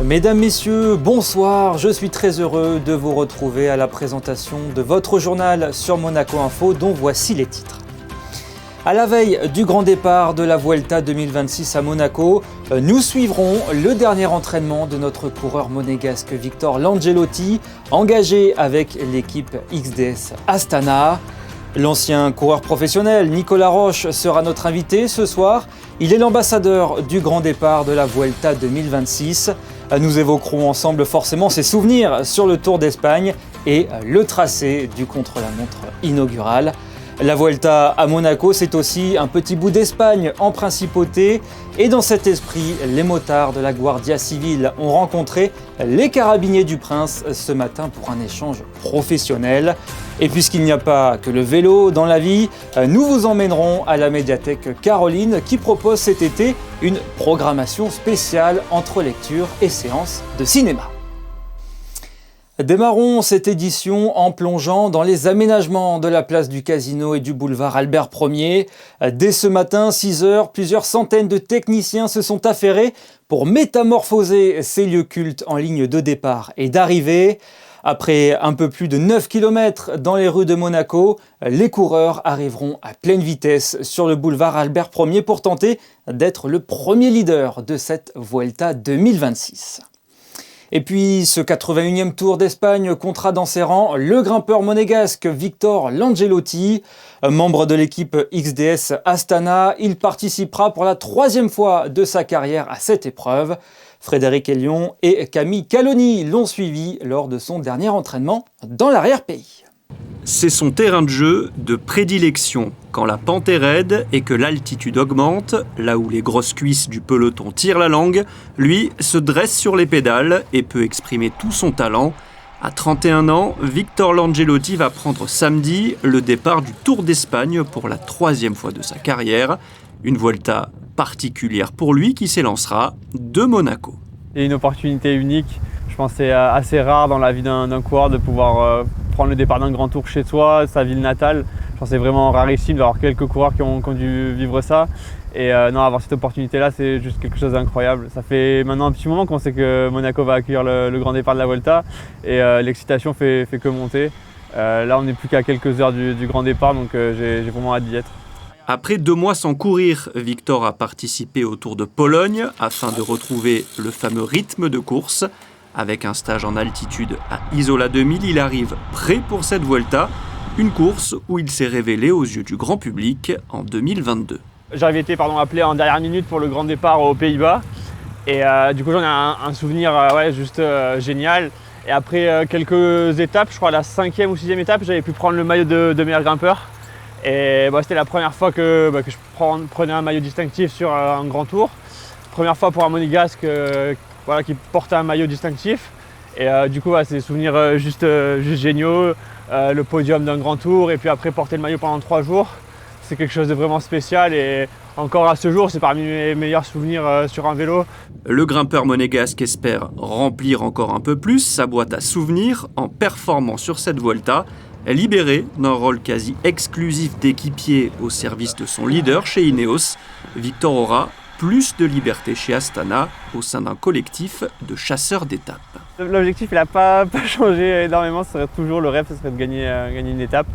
Mesdames, Messieurs, bonsoir, je suis très heureux de vous retrouver à la présentation de votre journal sur Monaco Info dont voici les titres. À la veille du grand départ de la Vuelta 2026 à Monaco, nous suivrons le dernier entraînement de notre coureur monégasque Victor Langelotti, engagé avec l'équipe XDS Astana. L'ancien coureur professionnel Nicolas Roche sera notre invité ce soir. Il est l'ambassadeur du grand départ de la Vuelta 2026. Nous évoquerons ensemble forcément ses souvenirs sur le Tour d'Espagne et le tracé du contre-la-montre inaugural. La Vuelta à Monaco, c'est aussi un petit bout d'Espagne en principauté. Et dans cet esprit, les motards de la Guardia Civile ont rencontré les carabiniers du Prince ce matin pour un échange professionnel. Et puisqu'il n'y a pas que le vélo dans la vie, nous vous emmènerons à la médiathèque Caroline qui propose cet été une programmation spéciale entre lecture et séances de cinéma. Démarrons cette édition en plongeant dans les aménagements de la place du Casino et du boulevard Albert Ier. Dès ce matin, 6h, plusieurs centaines de techniciens se sont affairés pour métamorphoser ces lieux cultes en ligne de départ et d'arrivée. Après un peu plus de 9 km dans les rues de Monaco, les coureurs arriveront à pleine vitesse sur le boulevard Albert Ier pour tenter d'être le premier leader de cette Vuelta 2026. Et puis ce 81e Tour d'Espagne comptera dans ses rangs le grimpeur monégasque Victor Langelotti. Membre de l'équipe XDS Astana, il participera pour la 3e fois de sa carrière à cette épreuve. Frédéric Hélion et Camille Caloni l'ont suivi lors de son dernier entraînement dans l'arrière-pays. C'est son terrain de jeu de prédilection. Quand la pente est raide et que l'altitude augmente, là où les grosses cuisses du peloton tirent la langue, lui se dresse sur les pédales et peut exprimer tout son talent. À 31 ans, Victor Langelotti va prendre samedi le départ du Tour d'Espagne pour la 3e fois de sa carrière. Une Vuelta particulière pour lui qui s'élancera de Monaco. C'est une opportunité unique. Je pense que c'est assez rare dans la vie d'un coureur de pouvoir prendre le départ d'un grand tour chez soi, sa ville natale. Je pense que c'est vraiment rarissime d'avoir quelques coureurs qui ont dû vivre ça. Et non, avoir cette opportunité-là, c'est juste quelque chose d'incroyable. Ça fait maintenant un petit moment qu'on sait que Monaco va accueillir le grand départ de la Vuelta et l'excitation fait que monter. Là, on n'est plus qu'à quelques heures du grand départ, donc j'ai vraiment hâte d'y être. Après 2 mois sans courir, Victor a participé au Tour de Pologne afin de retrouver le fameux rythme de course. Avec un stage en altitude à Isola 2000, il arrive prêt pour cette Vuelta, une course où il s'est révélé aux yeux du grand public en 2022. J'avais été appelé en dernière minute pour le grand départ aux Pays-Bas et du coup j'en ai un souvenir juste génial. Et après quelques étapes, je crois la 5e ou 6e étape, j'avais pu prendre le maillot de meilleur grimpeur. Et c'était la première fois que je prenais un maillot distinctif sur un grand tour. Première fois pour un monégasque qui portait un maillot distinctif. Et du coup, c'est des souvenirs juste géniaux. Le podium d'un grand tour et puis après porter le maillot pendant 3 jours. C'est quelque chose de vraiment spécial et encore à ce jour, c'est parmi mes meilleurs souvenirs sur un vélo. Le grimpeur monégasque espère remplir encore un peu plus sa boîte à souvenirs en performant sur cette Vuelta. Libéré d'un rôle quasi exclusif d'équipier au service de son leader chez Ineos, Victor aura plus de liberté chez Astana au sein d'un collectif de chasseurs d'étapes. L'objectif, il n'a pas changé énormément, ce serait toujours le rêve, ce serait de gagner une étape,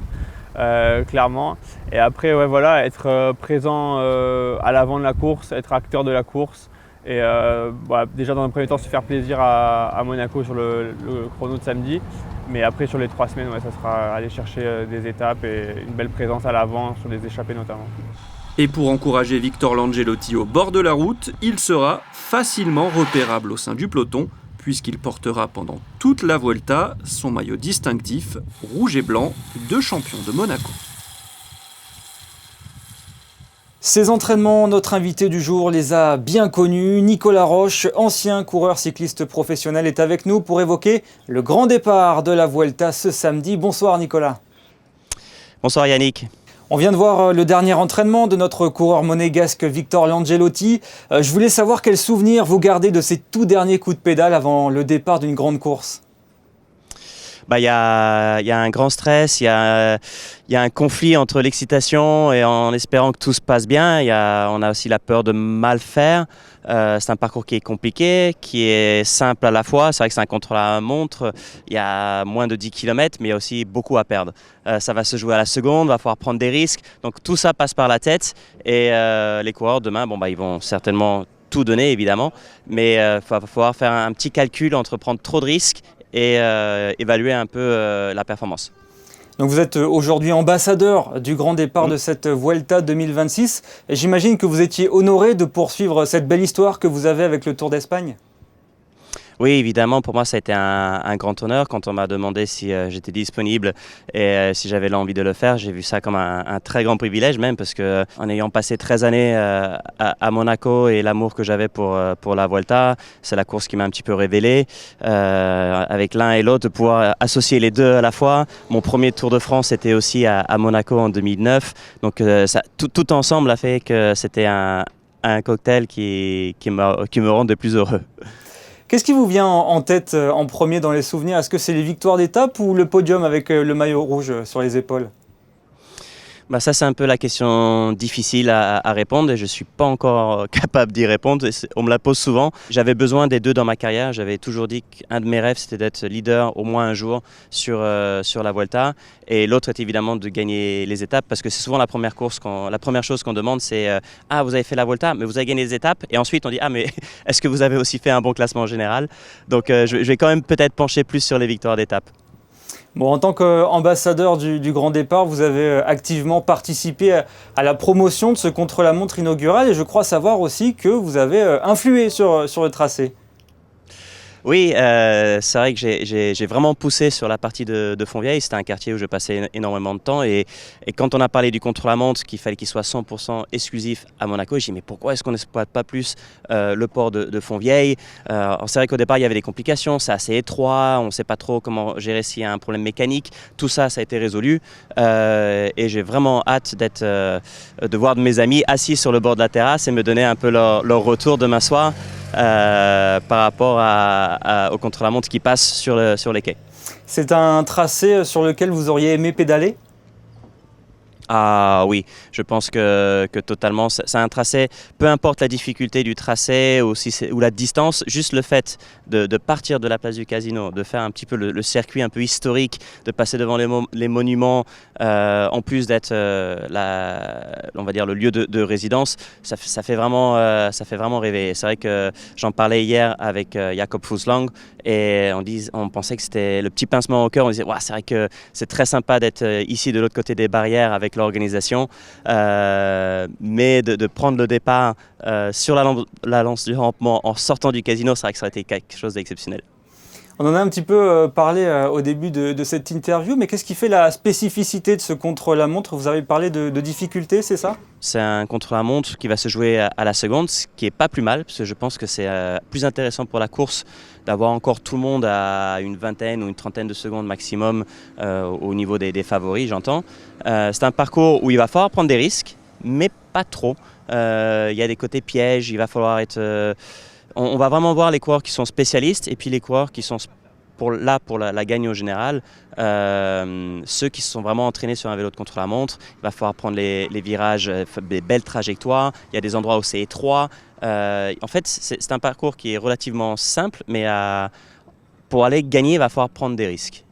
clairement. Et après, être présent à l'avant de la course, être acteur de la course. Et déjà dans un premier temps, se faire plaisir à Monaco sur le chrono de samedi. Mais après, sur les 3 semaines, ça sera aller chercher des étapes et une belle présence à l'avant sur les échappées notamment. Et pour encourager Victor Langelotti au bord de la route, il sera facilement repérable au sein du peloton, puisqu'il portera pendant toute la Vuelta son maillot distinctif, rouge et blanc, de champion de Monaco. Ces entraînements, notre invité du jour les a bien connus. Nicolas Roche, ancien coureur cycliste professionnel, est avec nous pour évoquer le grand départ de la Vuelta ce samedi. Bonsoir Nicolas. Bonsoir Yannick. On vient de voir le dernier entraînement de notre coureur monégasque Victor Langelotti. Je voulais savoir quel souvenir vous gardez de ces tout derniers coups de pédale avant le départ d'une grande course. Il y a un grand stress, il y a un conflit entre l'excitation et en espérant que tout se passe bien. On a aussi la peur de mal faire. C'est un parcours qui est compliqué, qui est simple à la fois. C'est vrai que c'est un contre-la-montre. Il y a moins de 10 km, mais il y a aussi beaucoup à perdre. Ça va se jouer à la seconde, il va falloir prendre des risques. Donc tout ça passe par la tête. Et les coureurs demain, ils vont certainement tout donner évidemment, mais il va falloir faire un petit calcul entre prendre trop de risques et évaluer un peu la performance. Donc vous êtes aujourd'hui ambassadeur du grand départ de cette Vuelta 2026 et j'imagine que vous étiez honoré de poursuivre cette belle histoire que vous avez avec le Tour d'Espagne. Oui, évidemment, pour moi, ça a été un grand honneur quand on m'a demandé si j'étais disponible et si j'avais l'envie de le faire. J'ai vu ça comme un très grand privilège même parce que en ayant passé 13 années à Monaco et l'amour que j'avais pour la Vuelta, c'est la course qui m'a un petit peu révélé. Avec l'un et l'autre, de pouvoir associer les deux à la fois. Mon premier Tour de France était aussi à Monaco en 2009. Donc tout ensemble a fait que c'était un cocktail qui me rend de plus heureux. Qu'est-ce qui vous vient en tête en premier dans les souvenirs? Est-ce que c'est les victoires d'étape ou le podium avec le maillot rouge sur les épaules? Ça, c'est un peu la question difficile à répondre et je ne suis pas encore capable d'y répondre. On me la pose souvent. J'avais besoin des deux dans ma carrière. J'avais toujours dit qu'un de mes rêves, c'était d'être leader au moins un jour sur la Vuelta. Et l'autre est évidemment de gagner les étapes parce que c'est souvent la première chose qu'on demande, c'est « Ah, vous avez fait la Vuelta, mais vous avez gagné les étapes ?» Et ensuite, on dit « Ah, mais est-ce que vous avez aussi fait un bon classement général ?» Donc, je vais quand même peut-être pencher plus sur les victoires d'étape. Bon, en tant qu'ambassadeur du grand départ, vous avez activement participé à la promotion de ce contre-la-montre inaugural et je crois savoir aussi que vous avez influé sur le tracé. Oui, c'est vrai que j'ai vraiment poussé sur la partie de Fontvieille. C'était un quartier où je passais énormément de temps. Et quand on a parlé du contre-la-montre, qu'il fallait qu'il soit 100% exclusif à Monaco, j'ai dit mais pourquoi est-ce qu'on n'exploite pas plus le port de Fontvieille? C'est vrai qu'au départ, il y avait des complications. C'est assez étroit. On ne sait pas trop comment gérer s'il y a un problème mécanique. Tout ça, ça a été résolu. Et j'ai vraiment hâte de voir mes amis assis sur le bord de la terrasse et me donner un peu leur retour demain soir. Par rapport au contre-la-montre qui passe sur les quais. C'est un tracé sur lequel vous auriez aimé pédaler ? Ah oui, je pense que totalement, c'est un tracé, peu importe la difficulté du tracé ou la distance, juste le fait de partir de la place du Casino, de faire un petit peu le circuit un peu historique, de passer devant les monuments, en plus d'être on va dire le lieu de résidence, ça fait vraiment rêver. C'est vrai que j'en parlais hier avec Jakob Fuglsang et on pensait que c'était le petit pincement au cœur, on disait ouais, c'est vrai que c'est très sympa d'être ici de l'autre côté des barrières avec l'organisation, mais de prendre le départ sur la lance du rampement en sortant du Casino, c'est vrai que ça aurait été quelque chose d'exceptionnel. On en a un petit peu parlé au début de cette interview, mais qu'est-ce qui fait la spécificité de ce contre-la-montre ? Vous avez parlé de difficultés, c'est ça ? C'est un contre-la-montre qui va se jouer à la seconde, ce qui n'est pas plus mal, parce que je pense que c'est plus intéressant pour la course d'avoir encore tout le monde à une vingtaine ou une trentaine de secondes maximum au niveau des favoris, j'entends. C'est un parcours où il va falloir prendre des risques, mais pas trop. Il y a des côtés pièges, il va falloir être... On va vraiment voir les coureurs qui sont spécialistes et puis les coureurs qui sont pour la gagne au général. Ceux qui se sont vraiment entraînés sur un vélo de contre-la-montre, il va falloir prendre les virages, des belles trajectoires. Il y a des endroits où c'est étroit. En fait, c'est un parcours qui est relativement simple, mais pour aller gagner, il va falloir prendre des risques.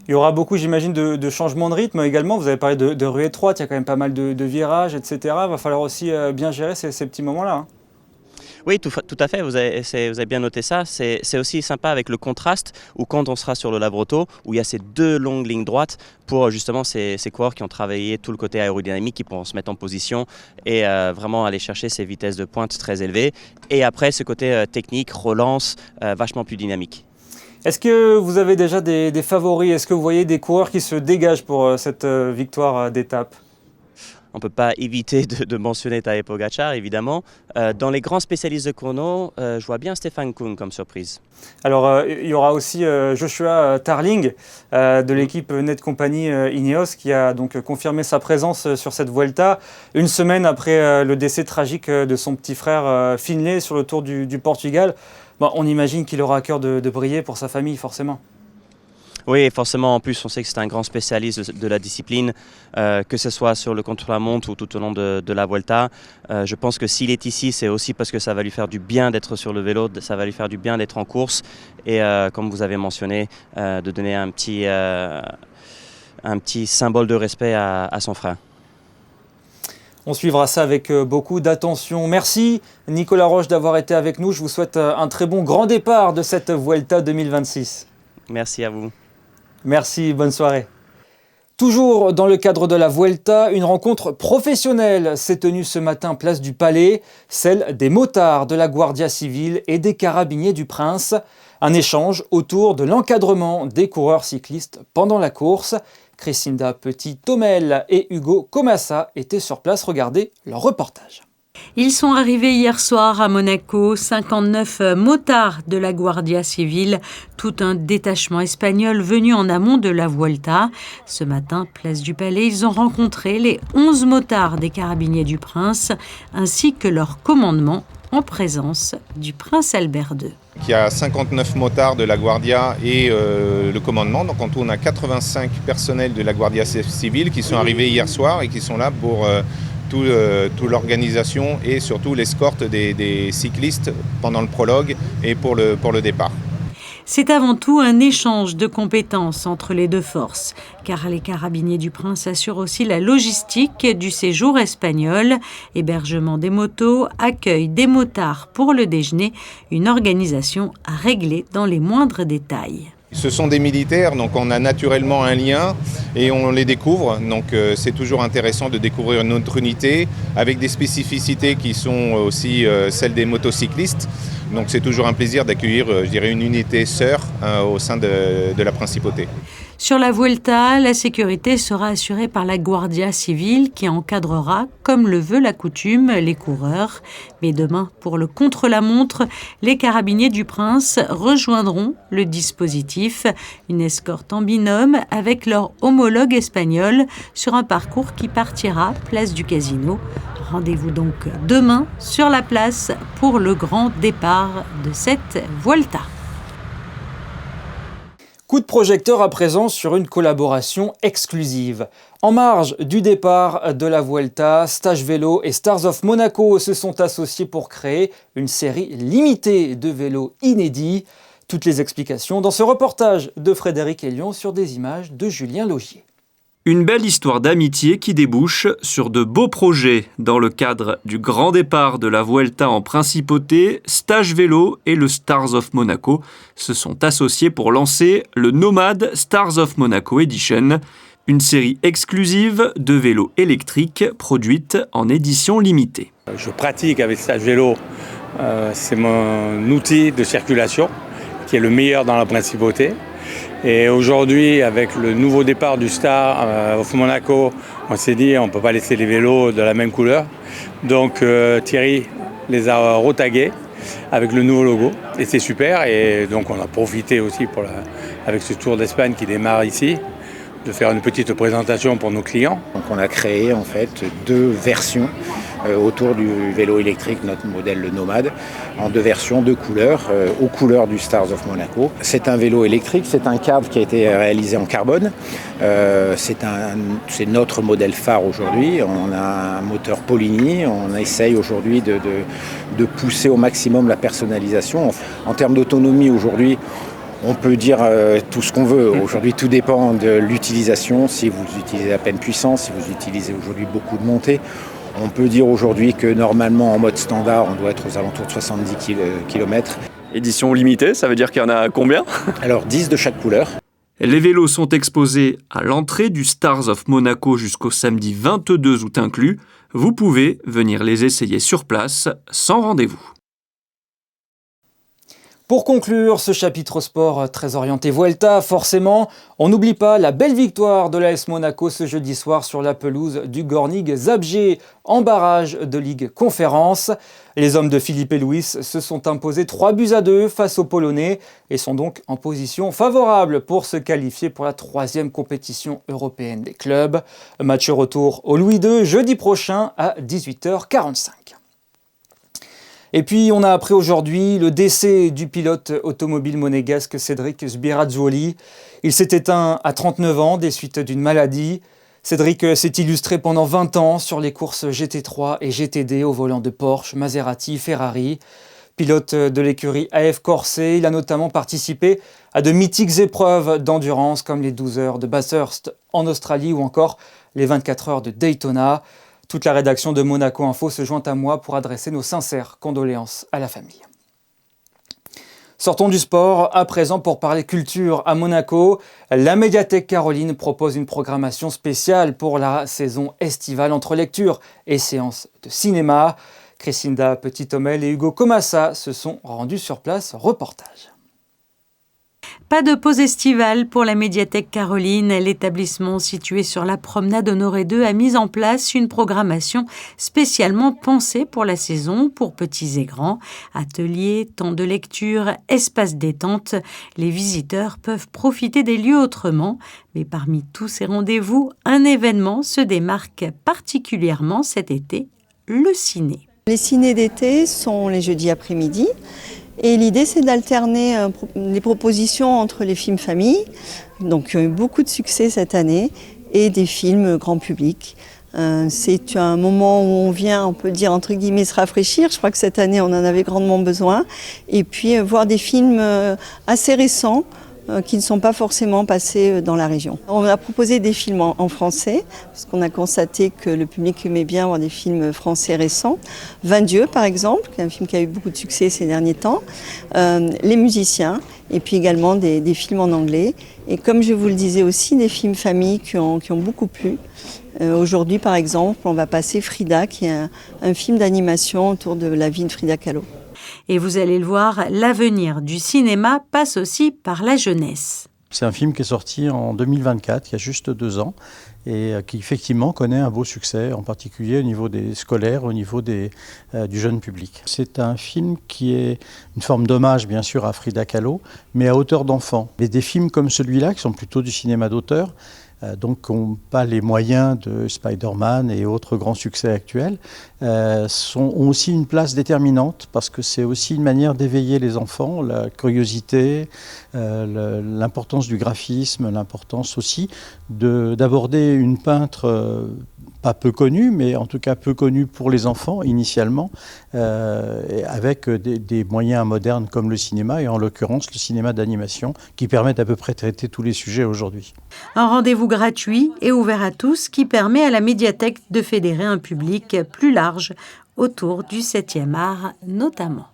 Il y aura beaucoup, j'imagine, de changements de rythme également. Vous avez parlé de rues étroites, il y a quand même pas mal de virages, etc. Il va falloir aussi bien gérer ces petits moments-là. Hein. Oui, tout à fait, vous avez bien noté ça. C'est aussi sympa avec le contraste, où quand on sera sur le Labroto, où il y a ces deux longues lignes droites, pour justement ces coureurs qui ont travaillé tout le côté aérodynamique, qui pourront se mettre en position et vraiment aller chercher ces vitesses de pointe très élevées. Et après, ce côté technique, relance, vachement plus dynamique. Est-ce que vous avez déjà des favoris ? Est-ce que vous voyez des coureurs qui se dégagent pour cette victoire d'étape ? On ne peut pas éviter de mentionner Tadej Pogačar, évidemment. Dans les grands spécialistes de chrono, je vois bien Stefan Küng comme surprise. Alors, il y aura aussi Joshua Tarling de l'équipe Netcompany Ineos qui a donc confirmé sa présence sur cette Vuelta une semaine après le décès tragique de son petit frère Finlay sur le Tour du Portugal. Bon, on imagine qu'il aura à cœur de briller pour sa famille, forcément. Oui, forcément, en plus, on sait que c'est un grand spécialiste de la discipline, que ce soit sur le contre-la-montre ou tout au long de la Vuelta. Je pense que s'il est ici, c'est aussi parce que ça va lui faire du bien d'être sur le vélo, ça va lui faire du bien d'être en course et, comme vous avez mentionné, de donner un petit symbole de respect à son frère. On suivra ça avec beaucoup d'attention. Merci Nicolas Roche d'avoir été avec nous. Je vous souhaite un très bon grand départ de cette Vuelta 2026. Merci à vous. Merci, bonne soirée. Toujours dans le cadre de la Vuelta, une rencontre professionnelle s'est tenue ce matin place du Palais, celle des motards de la Guardia Civile et des carabiniers du Prince. Un échange autour de l'encadrement des coureurs cyclistes pendant la course. Christinda Petit-Thomel et Hugo Comassa étaient sur place. Regardez leur reportage. Ils sont arrivés hier soir à Monaco, 59 motards de la Guardia Civile, tout un détachement espagnol venu en amont de la Vuelta. Ce matin, place du Palais, ils ont rencontré les 11 motards des carabiniers du Prince, ainsi que leur commandement en présence du prince Albert II. Il y a 59 motards de la Guardia et le commandement. Donc en tout, on a 85 personnels de la Guardia Civile qui sont arrivés hier soir et qui sont là pour toute l'organisation et surtout l'escorte des cyclistes pendant le prologue et pour le départ. C'est avant tout un échange de compétences entre les deux forces, car les carabiniers du Prince assurent aussi la logistique du séjour espagnol, hébergement des motos, accueil des motards pour le déjeuner, une organisation à régler dans les moindres détails. Ce sont des militaires, donc on a naturellement un lien et on les découvre. Donc c'est toujours intéressant de découvrir une autre unité avec des spécificités qui sont aussi celles des motocyclistes. Donc c'est toujours un plaisir d'accueillir, je dirais, une unité sœur au sein de la principauté. Sur la Vuelta, la sécurité sera assurée par la Guardia Civile qui encadrera, comme le veut la coutume, les coureurs. Mais demain, pour le contre-la-montre, les carabiniers du Prince rejoindront le dispositif, une escorte en binôme avec leur homologue espagnol sur un parcours qui partira place du Casino. Rendez-vous donc demain sur la place pour le grand départ de cette Vuelta. Coup de projecteur à présent sur une collaboration exclusive. En marge du départ de la Vuelta, Stage Vélo et Stars of Monaco se sont associés pour créer une série limitée de vélos inédits. Toutes les explications dans ce reportage de Frédéric Elion sur des images de Julien Laugier. Une belle histoire d'amitié qui débouche sur de beaux projets. Dans le cadre du grand départ de la Vuelta en Principauté, Stage Vélo et le Stars of Monaco se sont associés pour lancer le Nomad Stars of Monaco Edition, une série exclusive de vélos électriques produite en édition limitée. Je pratique avec Stage Vélo, c'est mon outil de circulation qui est le meilleur dans la Principauté. Et aujourd'hui, avec le nouveau départ du Star of Monaco, on s'est dit on ne peut pas laisser les vélos de la même couleur. Donc Thierry les a retagués avec le nouveau logo et c'est super. Et donc on a profité aussi avec ce Tour d'Espagne qui démarre ici, de faire une petite présentation pour nos clients. Donc on a créé en fait 2 versions autour du vélo électrique, notre modèle le Nomad, en 2 versions, 2 couleurs, aux couleurs du Stars of Monaco. C'est un vélo électrique, c'est un cadre qui a été réalisé en carbone. C'est notre modèle phare aujourd'hui. On a un moteur Polini, on essaye aujourd'hui de pousser au maximum la personnalisation. En termes d'autonomie aujourd'hui, on peut dire tout ce qu'on veut. Aujourd'hui, tout dépend de l'utilisation. Si vous utilisez à pleine puissance, si vous utilisez aujourd'hui beaucoup de montées, on peut dire aujourd'hui que normalement, en mode standard, on doit être aux alentours de 70 km. Édition limitée, ça veut dire qu'il y en a combien ? Alors, 10 de chaque couleur. Les vélos sont exposés à l'entrée du Stars of Monaco jusqu'au samedi 22 août inclus. Vous pouvez venir les essayer sur place sans rendez-vous. Pour conclure ce chapitre sport très orienté Vuelta, forcément, on n'oublie pas la belle victoire de l'AS Monaco ce jeudi soir sur la pelouse du Górnik Zabrze en barrage de Ligue Conférence. Les hommes de Philippe Luis se sont imposés 3-2 face aux Polonais et sont donc en position favorable pour se qualifier pour la 3e compétition européenne des clubs. Match retour au Louis II jeudi prochain à 18h45. Et puis on a appris aujourd'hui le décès du pilote automobile monégasque Cédric Sbirazzuoli. Il s'est éteint à 39 ans des suites d'une maladie. Cédric s'est illustré pendant 20 ans sur les courses GT3 et GTD au volant de Porsche, Maserati, Ferrari. Pilote de l'écurie AF Corse, il a notamment participé à de mythiques épreuves d'endurance comme les 12 heures de Bathurst en Australie ou encore les 24 heures de Daytona. Toute la rédaction de Monaco Info se joint à moi pour adresser nos sincères condoléances à la famille. Sortons du sport, à présent pour parler culture à Monaco. La médiathèque Caroline propose une programmation spéciale pour la saison estivale entre lecture et séances de cinéma. Christinda Petit-Homel et Hugo Comassa se sont rendus sur place. Reportage. Pas de pause estivale pour la médiathèque Caroline. L'établissement situé sur la promenade Honoré II a mis en place une programmation spécialement pensée pour la saison, pour petits et grands. Ateliers, temps de lecture, espace détente. Les visiteurs peuvent profiter des lieux autrement. Mais parmi tous ces rendez-vous, un événement se démarque particulièrement cet été, le ciné. Les cinés d'été sont les jeudis après-midi et l'idée c'est d'alterner les propositions entre les films famille, donc qui ont eu beaucoup de succès cette année, et des films grand public. C'est un moment où on vient, on peut dire entre guillemets, se rafraîchir. Je crois que cette année on en avait grandement besoin. Et puis voir des films assez récents, qui ne sont pas forcément passés dans la région. On a proposé des films en français, parce qu'on a constaté que le public aimait bien voir des films français récents. 20 Dieux, par exemple, qui est un film qui a eu beaucoup de succès ces derniers temps. Les musiciens, et puis également des films en anglais. Et comme je vous le disais aussi, des films famille qui ont beaucoup plu. Aujourd'hui, par exemple, on va passer Frida, qui est un film d'animation autour de la vie de Frida Kahlo. Et vous allez le voir, l'avenir du cinéma passe aussi par la jeunesse. C'est un film qui est sorti en 2024, il y a juste 2 ans, et qui effectivement connaît un beau succès, en particulier au niveau des scolaires, au niveau du jeune public. C'est un film qui est une forme d'hommage bien sûr à Frida Kahlo, mais à hauteur d'enfant. Et des films comme celui-là, qui sont plutôt du cinéma d'auteur, donc qui n'ont pas les moyens de Spider-Man et autres grands succès actuels, ont aussi une place déterminante parce que c'est aussi une manière d'éveiller les enfants, la curiosité, l'importance du graphisme, l'importance aussi d'aborder une peintre pas peu connue, mais en tout cas peu connue pour les enfants initialement, avec des moyens modernes comme le cinéma, et en l'occurrence le cinéma d'animation, qui permettent à peu près de traiter tous les sujets aujourd'hui. Un rendez-vous gratuit et ouvert à tous qui permet à la médiathèque de fédérer un public plus large autour du 7e art notamment.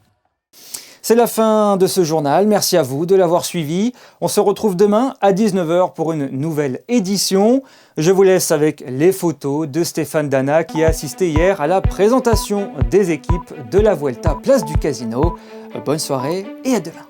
C'est la fin de ce journal, merci à vous de l'avoir suivi. On se retrouve demain à 19h pour une nouvelle édition. Je vous laisse avec les photos de Stéphane Dana qui a assisté hier à la présentation des équipes de la Vuelta Place du Casino. Bonne soirée et à demain.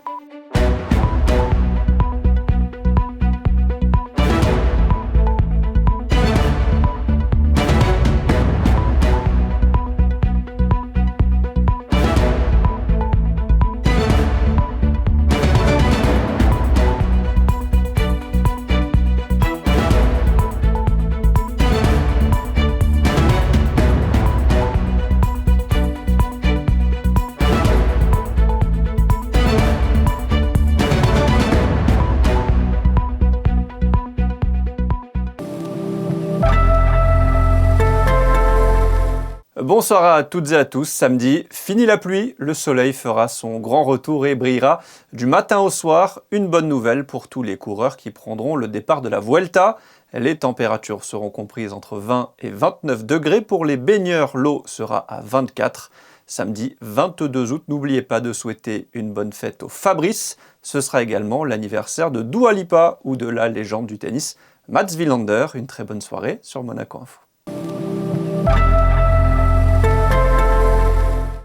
Bonsoir à toutes et à tous. Samedi, fini la pluie, le soleil fera son grand retour et brillera du matin au soir. Une bonne nouvelle pour tous les coureurs qui prendront le départ de la Vuelta. Les températures seront comprises entre 20 et 29 degrés. Pour les baigneurs, l'eau sera à 24. Samedi 22 août, n'oubliez pas de souhaiter une bonne fête au Fabrice. Ce sera également l'anniversaire de Dua Lipa ou de la légende du tennis Mats Wilander. Une très bonne soirée sur Monaco Info.